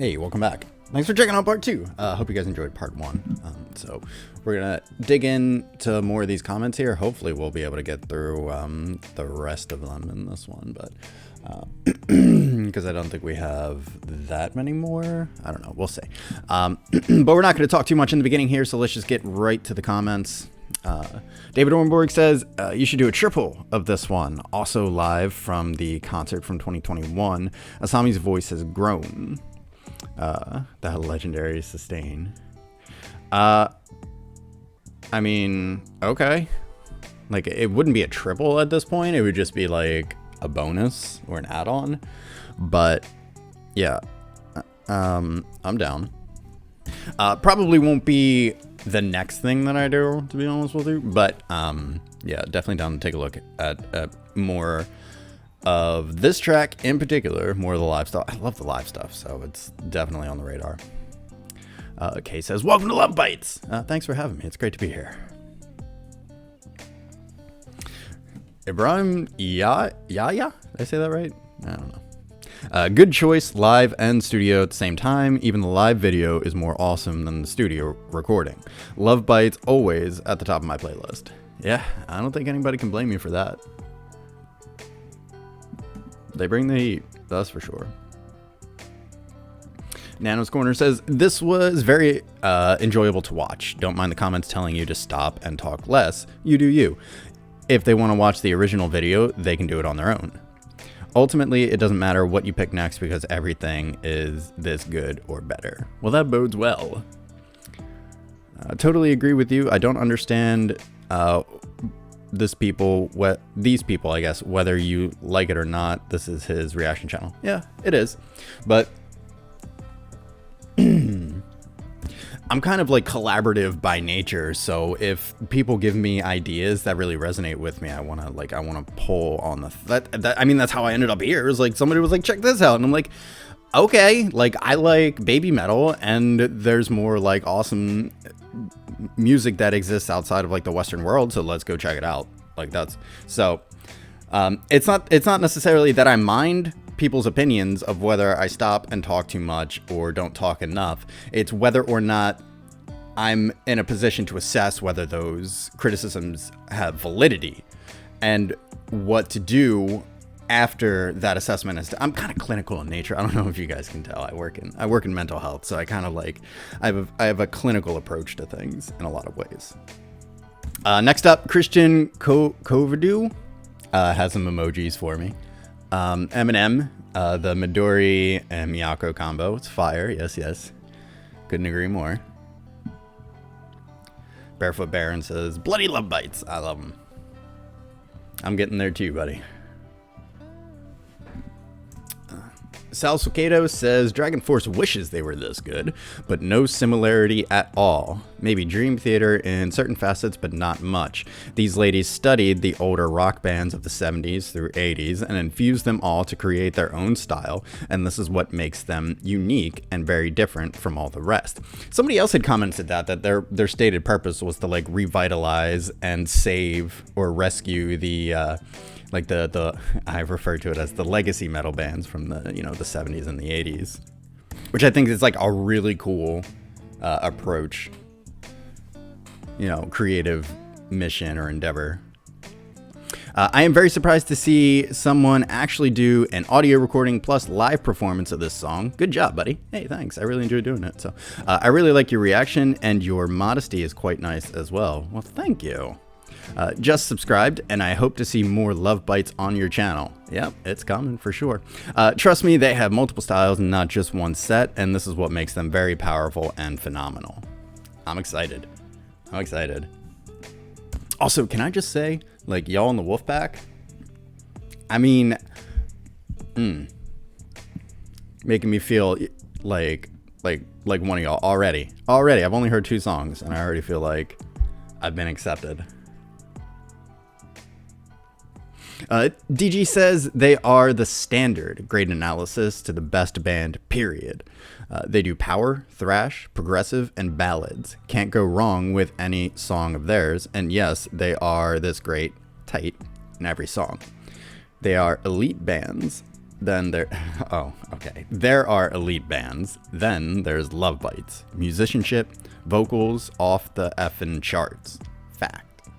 Hey, welcome back. Thanks for checking out part 2. Hope you guys enjoyed part 1. So we're gonna dig into more of these comments here. Hopefully we'll be able to get through the rest of them in this one, but because I don't think we have that many more. I don't know, we'll see. But we're not going to talk too much in the beginning here, so let's just get right to the comments. David Ornborg says, you should do a triple of this one. Also live from the concert from 2021. Asami's voice has grown. The legendary sustain. I mean, okay. Like, it wouldn't be a triple at this point. It would just be like a bonus or an add-on. But yeah, I'm down. Probably won't be the next thing that I do, to be honest with you. But yeah, definitely down to take a look at more of this track in particular, more of the live stuff. I love the live stuff, so it's definitely on the radar. Kay says, welcome to Love Bites. Thanks for having me. It's great to be here. Ibrahim Yaya? Did I say that right? I don't know. Good choice, live and studio at the same time. Even the live video is more awesome than the studio recording. Love Bites always at the top of my playlist. Yeah, I don't think anybody can blame me for that. They bring the heat, that's for sure. Nano's Corner says, this was very enjoyable to watch. Don't mind the comments telling you to stop and talk less. You do you. If they want to watch the original video, they can do it on their own. Ultimately, it doesn't matter what you pick next because everything is this good or better. Well, that bodes well. I totally agree with you. I don't understand these people, I guess, whether you like it or not. This is his reaction channel. Yeah, it is. But I'm kind of like collaborative by nature, so if people give me ideas that really resonate with me, I want to pull on that. I mean, that's how I ended up here. It was like somebody was like, check this out, and I'm like, okay, like I like baby metal, and there's more like awesome music that exists outside of like the Western world, so let's go check it out. Like that's so. It's not necessarily that I mind people's opinions of whether I stop and talk too much or don't talk enough. It's whether or not I'm in a position to assess whether those criticisms have validity and what to do after that assessment is I'm kind of clinical in nature. I don't know if you guys can tell. I work in mental health, so I kind of like I have a clinical approach to things in a lot of ways. Next up, Christian Kovidu has some emojis for me. Eminem, the Midori and Miyako combo. It's fire. Yes. Couldn't agree more. Barefoot Baron says, bloody Love Bites. I love them. I'm getting there too, buddy. Sal Sukedo says, Dragon Force wishes they were this good, but no similarity at all. Maybe Dream Theater in certain facets, but not much. These ladies studied the older rock bands of the 70s through 80s and infused them all to create their own style, and this is what makes them unique and very different from all the rest. Somebody else had commented that their stated purpose was to like revitalize and save or rescue the like the I refer to it as the legacy metal bands from the the 70s and the 80s, which I think is like a really cool approach, creative mission or endeavor. I am very surprised to see someone actually do an audio recording plus live performance of this song. Good job, buddy. Hey, thanks. I really enjoyed doing it. So I really like your reaction, and your modesty is quite nice as well. Well, thank you. Just subscribed, and I hope to see more Love Bites on your channel. Yep, it's coming for sure. Trust me, they have multiple styles and not just one set, and this is what makes them very powerful and phenomenal. I'm excited. Also, can I just say, like, y'all in the Wolfpack? I mean, making me feel like one of y'all already. I've only heard 2 songs, and I already feel like I've been accepted. DG says they are the standard great analysis to the best band, period. They do power, thrash, progressive, and ballads. Can't go wrong with any song of theirs. And yes, they are this great, tight in every song. They are elite bands Then there, oh, okay. There are elite bands. Then there's Love Bites. Musicianship, vocals off the effing charts. Fact.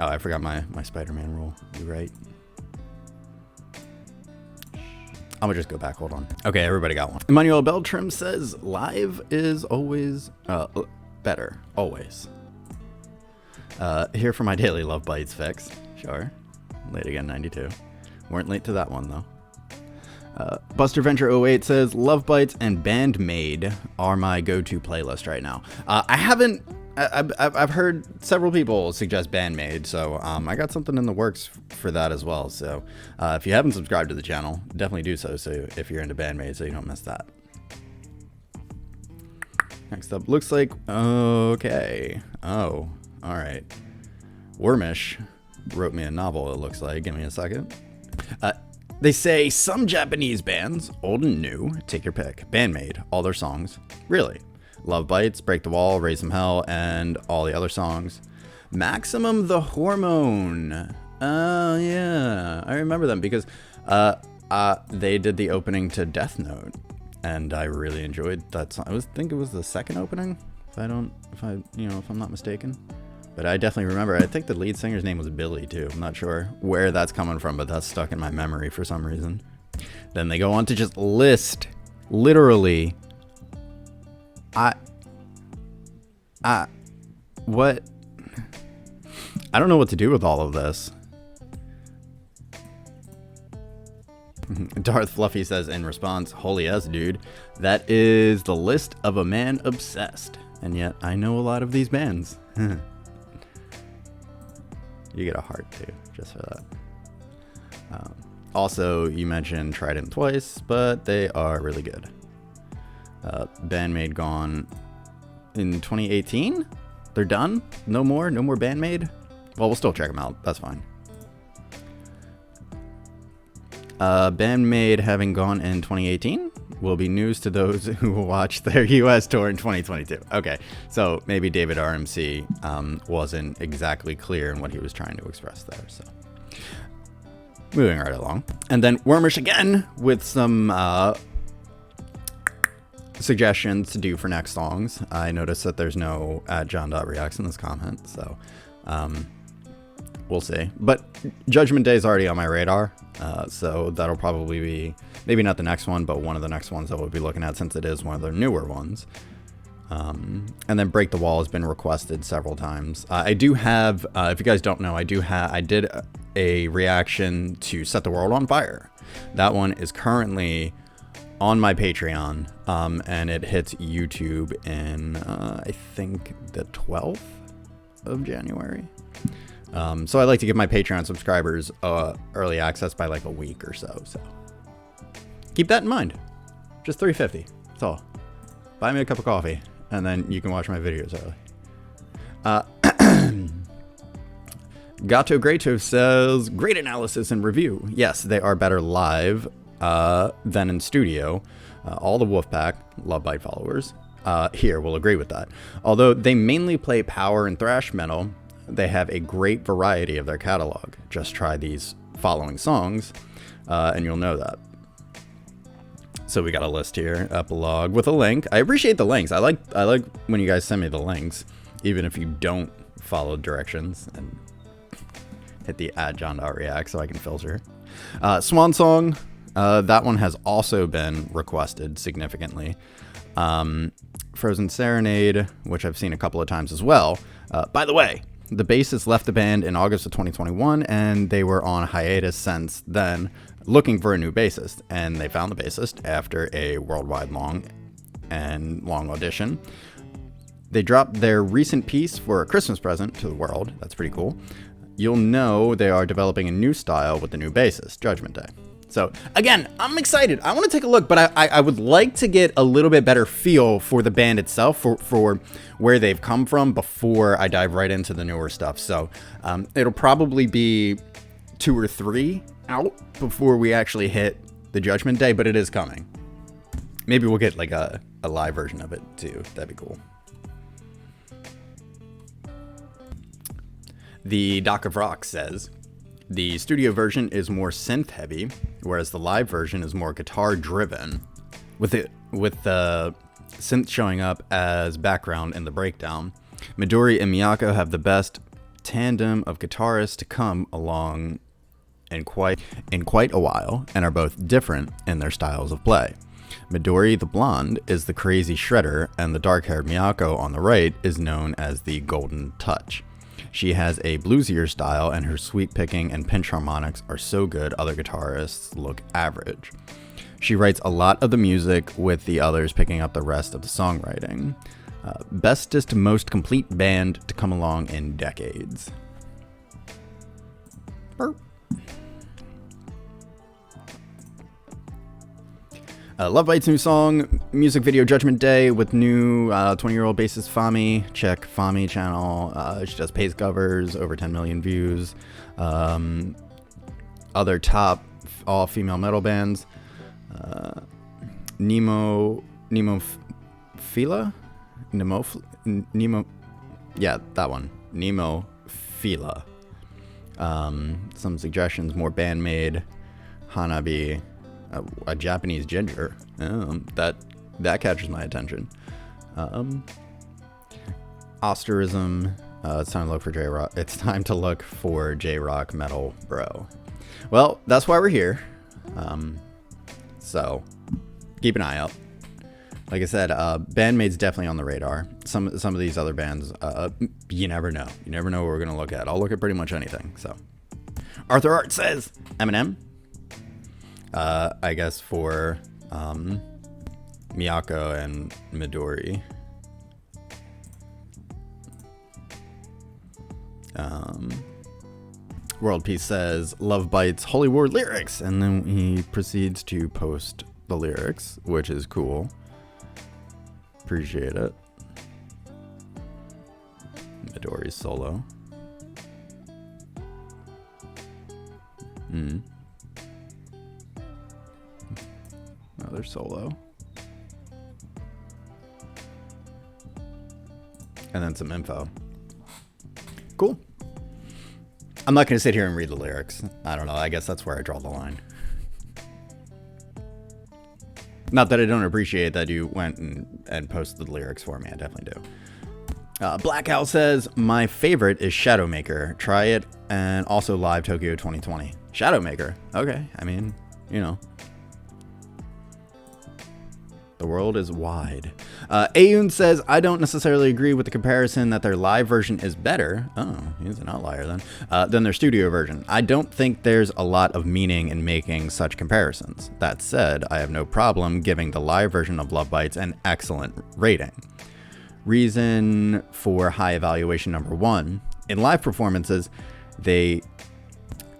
Oh, I forgot my Spider-Man rule. You right? I'm gonna just go back. Hold on. Okay, everybody got one. Emmanuel Beltram says live is always better. Always. Here for my daily Love Bites fix. Sure. Late again, 92. Weren't late to that one though. Buster Venture 08 says Love Bites and Bandmade are my go-to playlist right now. I haven't. I've heard several people suggest Bandmade, so I got something in the works for that as well. So if you haven't subscribed to the channel, definitely do so. So if you're into Bandmade, so you don't miss that. Next up, looks like okay. Oh, all right. Wormish wrote me a novel. It looks like. Give me a second. They say some Japanese bands, old and new, take your pick. Bandmade, all their songs. Really? Love Bites, Break the Wall, Raise Some Hell, and all the other songs. Maximum the Hormone. Oh, yeah. I remember them because they did the opening to Death Note, and I really enjoyed that song. I think it was the second opening, if I'm not mistaken. But I definitely remember. I think the lead singer's name was Billy, too. I'm not sure where that's coming from, but that's stuck in my memory for some reason. Then they go on to just list, literally, what? I don't know what to do with all of this. Darth Fluffy says in response, holy yes, dude. That is the list of a man obsessed. And yet, I know a lot of these bands. You get a heart too, just for that. Also, you mentioned Trident twice, but they are really good. Bandmade gone in 2018. They're done. No more Bandmade. Well, we'll still check them out. That's fine. Bandmade having gone in 2018 will be news to those who will watch their US tour in 2022. Okay, so maybe David RMC wasn't exactly clear in what he was trying to express there. So moving right along. And then Wormish again with some suggestions to do for next songs. I noticed that there's no @John.reacts in this comment, so we'll see. But Judgment Day is already on my radar, so that'll probably be maybe not the next one, but one of the next ones that we'll be looking at since it is one of their newer ones. And then Break the Wall has been requested several times. I do have, if you guys don't know, I did a reaction to Set the World on Fire. That one is currently on my Patreon, and it hits YouTube in, I think, the 12th of January. So I like to give my Patreon subscribers early access by like a week or so. So keep that in mind. Just $3.50. That's all. Buy me a cup of coffee, and then you can watch my videos early. Gato Greto says, great analysis and review. Yes, they are better live than in studio. All the Wolfpack Love Bite followers here will agree with that. Although they mainly play power and thrash metal, they have a great variety of their catalog. Just try these following songs, and you'll know that. So we got a list here, epilogue with a link. I appreciate the links. I like when you guys send me the links, even if you don't follow directions, and hit the @John.react so I can filter. Swan Song, that one has also been requested significantly. Frozen Serenade, which I've seen a couple of times as well. By the way, the bassist left the band in August of 2021, and they were on hiatus since then, looking for a new bassist, and they found the bassist after a worldwide long audition. They dropped their recent piece for a Christmas present to the world. That's pretty cool. You'll know they are developing a new style with the new bassist, Judgment Day. So again, I'm excited. I want to take a look, but I would like to get a little bit better feel for the band itself, for where they've come from before I dive right into the newer stuff. So it'll probably be 2 or 3 out before we actually hit the Judgment Day, but it is coming. Maybe we'll get like a live version of it too. That'd be cool. The Doc of Rock says, The studio version is more synth heavy, whereas the live version is more guitar driven, with the synth showing up as background in the breakdown. Midori and Miyako have the best tandem of guitarists to come along in quite a while, and are both different in their styles of play. Midori, the blonde, is the crazy shredder, and the dark-haired Miyako on the right is known as the golden touch. She has a bluesier style, and her sweep picking and pinch harmonics are so good other guitarists look average. She writes a lot of the music, with the others picking up the rest of the songwriting. Bestest, most complete band to come along in decades. Burp. LOVEBITES' new song, music video Judgment Day, with new 20-year-old bassist Fami. Check Fami channel. She does pace covers, over 10 million views. Other top all-female metal bands. Nemo, yeah, that one. Nemophila. Some suggestions, more band-made. Hanabi. A Japanese ginger. That catches my attention. Osterism. It's time to look for J-Rock. It's time to look for J-Rock metal, bro. Well, that's why we're here. So keep an eye out. Like I said, Bandmaid's definitely on the radar. Some of these other bands, you never know. You never know what we're gonna look at. I'll look at pretty much anything. So Arthur Art says Eminem. I guess for Miyako and Midori. World Peace says LOVEBITES Holy War lyrics, and then he proceeds to post the lyrics, which is cool. Appreciate it. Midori's solo. Another solo. And then some info. Cool. I'm not going to sit here and read the lyrics. I don't know. I guess that's where I draw the line. Not that I don't appreciate that you went and posted the lyrics for me. I definitely do. Black Owl says, my favorite is Shadowmaker. Try it. And also Live Tokyo 2020. Shadowmaker. Okay. I mean, you know. The world is wide. Ayun says, I don't necessarily agree with the comparison that their live version is better. Oh, he's an outlier then. Than their studio version. I don't think there's a lot of meaning in making such comparisons. That said, I have no problem giving the live version of LOVEBITES an excellent rating. Reason for high evaluation number 1. In live performances, they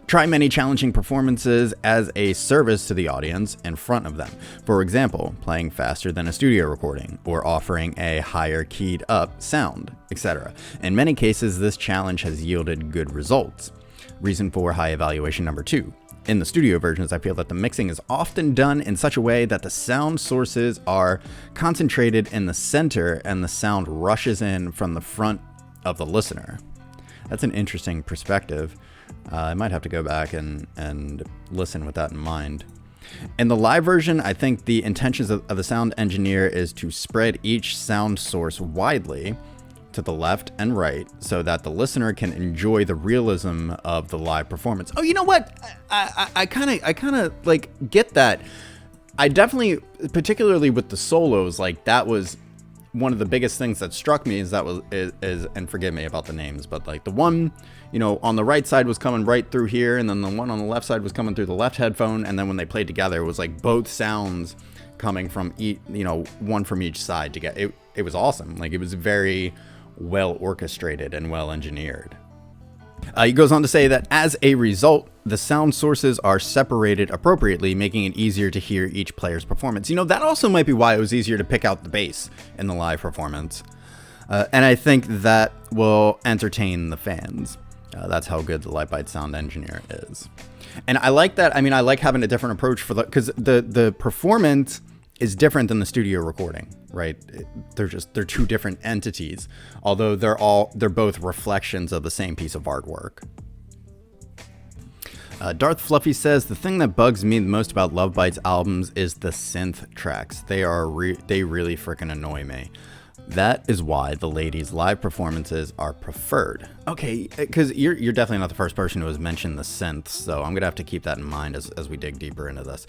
try many challenging performances as a service to the audience in front of them. For example, playing faster than a studio recording, or offering a higher keyed up sound, etc. In many cases, this challenge has yielded good results. Reason for high evaluation number 2. In the studio versions, I feel that the mixing is often done in such a way that the sound sources are concentrated in the center and the sound rushes in from the front of the listener. That's an interesting perspective. I might have to go back and listen with that in mind. In the live version, I think the intentions of the sound engineer is to spread each sound source widely to the left and right so that the listener can enjoy the realism of the live performance. Oh, you know what? I kind of like get that. I definitely, particularly with the solos, like that was one of the biggest things that struck me is and forgive me about the names, but like the one, you know, on the right side was coming right through here, and then the one on the left side was coming through the left headphone, and then when they played together, it was like both sounds coming from each, you know, one from each side to get it. It was awesome. Like it was very well orchestrated and well engineered. He goes on to say that as a result, the sound sources are separated appropriately, making it easier to hear each player's performance. You know, that also might be why it was easier to pick out the bass in the live performance. And I think that will entertain the fans. That's how good the LOVEBITES sound engineer is. And I like that. I mean, I like having a different approach for because the performance is different than the studio recording, right? They're two different entities, although they're both reflections of the same piece of artwork. Darth Fluffy says, the thing that bugs me the most about Love Bites albums is the synth tracks. They really freaking annoy me. That is why the ladies' live performances are preferred. Okay, because you're definitely not the first person who has mentioned the synths, so I'm going to have to keep that in mind as we dig deeper into this.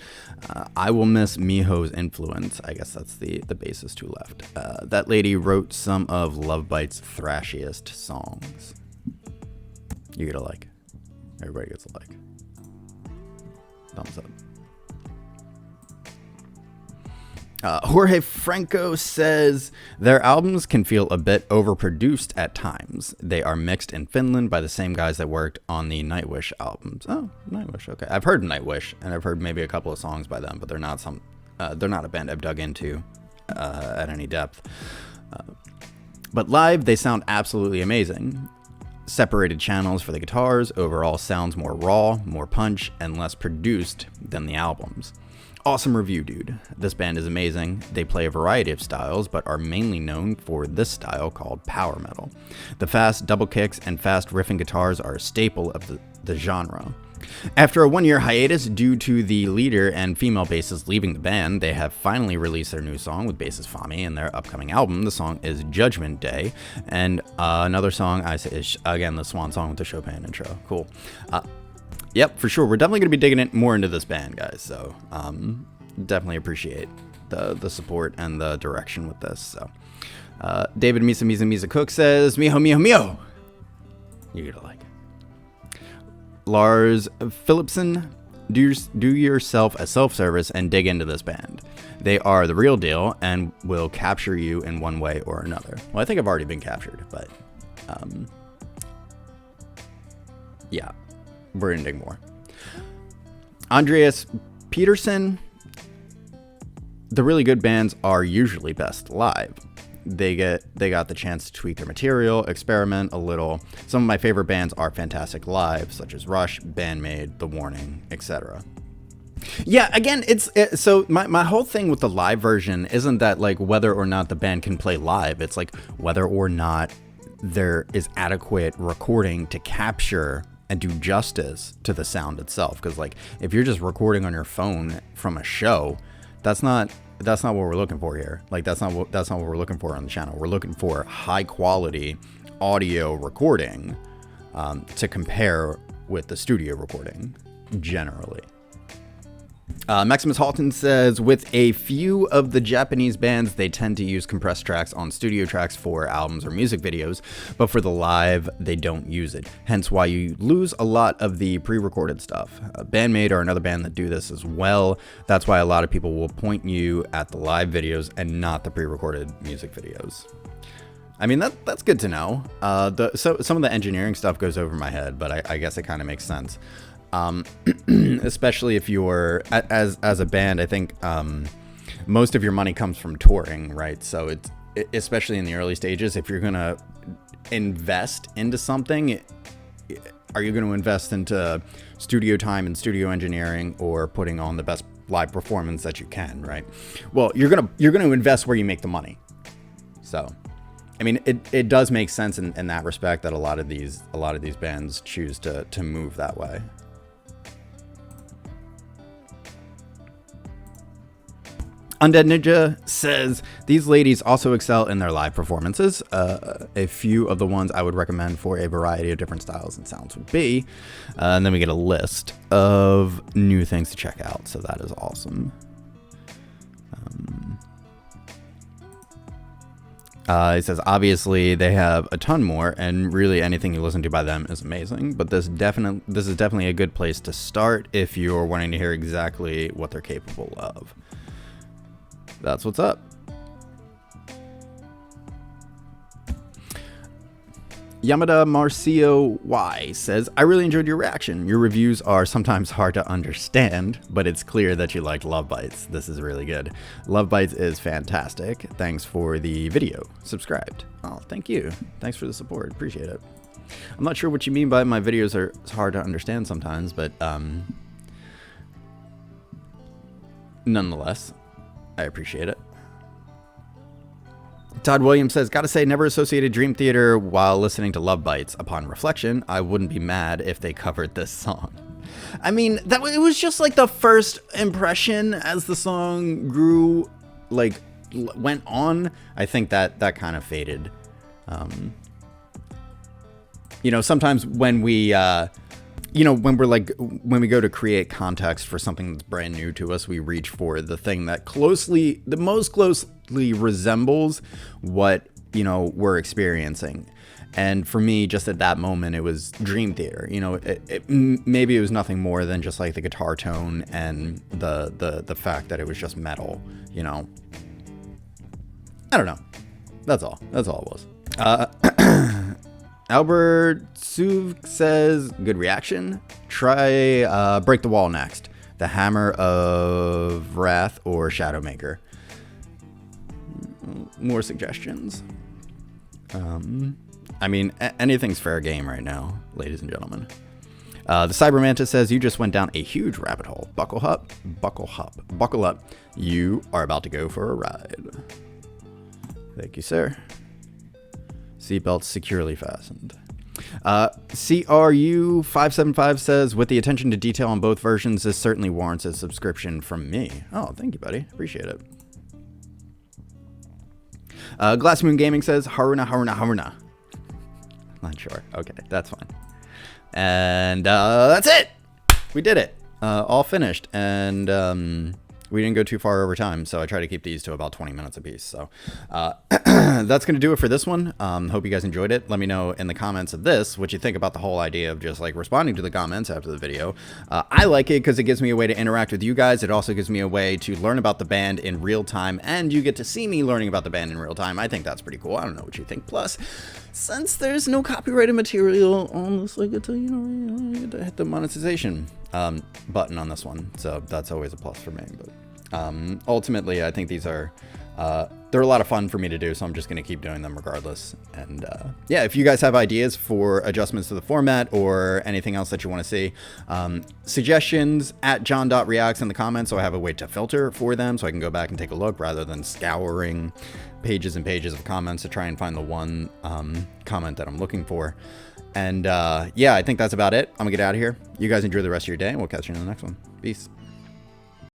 I will miss Miho's influence. I guess that's the bassist who left. That lady wrote some of Love Bites' thrashiest songs. You get a like. Everybody gets a like. Thumbs up. Jorge Franco says, their albums can feel a bit overproduced at times. They are mixed in Finland by the same guys that worked on the Nightwish albums. Oh, Nightwish, okay. I've heard Nightwish, and I've heard maybe a couple of songs by them, but they're not a band I've dug into at any depth. But live, they sound absolutely amazing. Separated channels for the guitars, overall sounds more raw, more punch, and less produced than the albums. Awesome review, dude. This band is amazing. They play a variety of styles, but are mainly known for this style called power metal. The fast double kicks and fast riffing guitars are a staple of the genre. After a one-year hiatus due to the leader and female bassist leaving the band, they have finally released their new song with bassist Fami in their upcoming album. The song is Judgment Day, and another song is, again, the swan song with the Chopin intro. Cool. Yep, for sure. We're definitely going to be digging more into this band, guys. So definitely appreciate the support and the direction with this. So David Misa Cook says, Miho, Miho, Miho. You get a like. Lars Philipson, do yourself a self-service and dig into this band. They are the real deal and will capture you in one way or another. Well, I think I've already been captured, but yeah. We're going to dig more. Andreas Peterson. The really good bands are usually best live. They got the chance to tweak their material, experiment a little. Some of my favorite bands are fantastic live, such as Rush, Bandmade, The Warning, etc. Yeah, again, so my whole thing with the live version isn't that like whether or not the band can play live. It's like whether or not there is adequate recording to capture and do justice to the sound itself. Because like if you're just recording on your phone from a show, that's not what we're looking for here. Like that's not what we're looking for on the channel. We're looking for high quality audio recording to compare with the studio recording generally. Maximus Halton says, with a few of the Japanese bands, they tend to use compressed tracks on studio tracks for albums or music videos, but for the live, they don't use it. Hence why you lose a lot of the pre-recorded stuff. Bandmade are another band that do this as well. That's why a lot of people will point you at the live videos and not the pre-recorded music videos. I mean, that's good to know. So some of the engineering stuff goes over my head, but I guess it kind of makes sense. Especially if you're as a band, I think most of your money comes from touring, right? So it's especially in the early stages. If you're gonna invest into something, are you going to invest into studio time and studio engineering, or putting on the best live performance that you can, right? Well, you're gonna invest where you make the money. So, I mean, it does make sense in that respect that a lot of these bands choose to move that way. Undead Ninja says, these ladies also excel in their live performances. A few of the ones I would recommend for a variety of different styles and sounds would be, and then we get a list of new things to check out. So that is awesome. He says, obviously they have a ton more, and really anything you listen to by them is amazing, but this is definitely a good place to start if you're wanting to hear exactly what they're capable of. That's what's up. Yamada Marcio Y says, I really enjoyed your reaction. Your reviews are sometimes hard to understand, but it's clear that you like Love Bites. This is really good. Love Bites is fantastic. Thanks for the video. Subscribed. Oh, thank you. Thanks for the support. Appreciate it. I'm not sure what you mean by my videos are hard to understand sometimes, but nonetheless, I appreciate it. Todd Williams says, gotta say, never associated Dream Theater while listening to Love Bites. Upon reflection, I wouldn't be mad if they covered this song. I mean, it was just like the first impression as the song grew, like went on. I think that kind of faded. You know, sometimes when we, you know, when we go to create context for something that's brand new to us, we reach for the thing that most closely resembles what, you know, we're experiencing. And for me, just at that moment, it was Dream Theater. You know, maybe it was nothing more than just like the guitar tone and the fact that it was just metal, you know. I don't know. That's all it was. Albert Suv says, good reaction. Try Break the Wall next. The Hammer of Wrath or Shadowmaker. More suggestions. I mean, anything's fair game right now, ladies and gentlemen. The Cybermanta says, you just went down a huge rabbit hole. Buckle up. You are about to go for a ride. Thank you, sir. Seatbelt securely fastened. CRU575 says, with the attention to detail on both versions, this certainly warrants a subscription from me. Oh, thank you, buddy. Appreciate it. Glass Moon Gaming says, Haruna. Not sure. Okay, that's fine. And that's it. We did it. All finished. And we didn't go too far over time, so I try to keep these to about 20 minutes apiece. So that's going to do it for this one. Hope you guys enjoyed it. Let me know in the comments of this what you think about the whole idea of just like responding to the comments after the video. I like it because it gives me a way to interact with you guys. It also gives me a way to learn about the band in real time, and you get to see me learning about the band in real time. I think that's pretty cool. I don't know what you think. Plus, since there's no copyrighted material on this, I get to, you know, you get to hit the monetization button on this one. So that's always a plus for me. But ultimately, I think these are they're a lot of fun for me to do, so I'm just going to keep doing them regardless. And yeah, if you guys have ideas for adjustments to the format or anything else that you want to see, suggestions at john.reacts in the comments, so I have a way to filter for them so I can go back and take a look rather than scouring pages and pages of comments to try and find the one comment that I'm looking for. And yeah, I think that's about it. I'm gonna get out of here. You guys enjoy the rest of your day, and we'll catch you in the next one. Peace.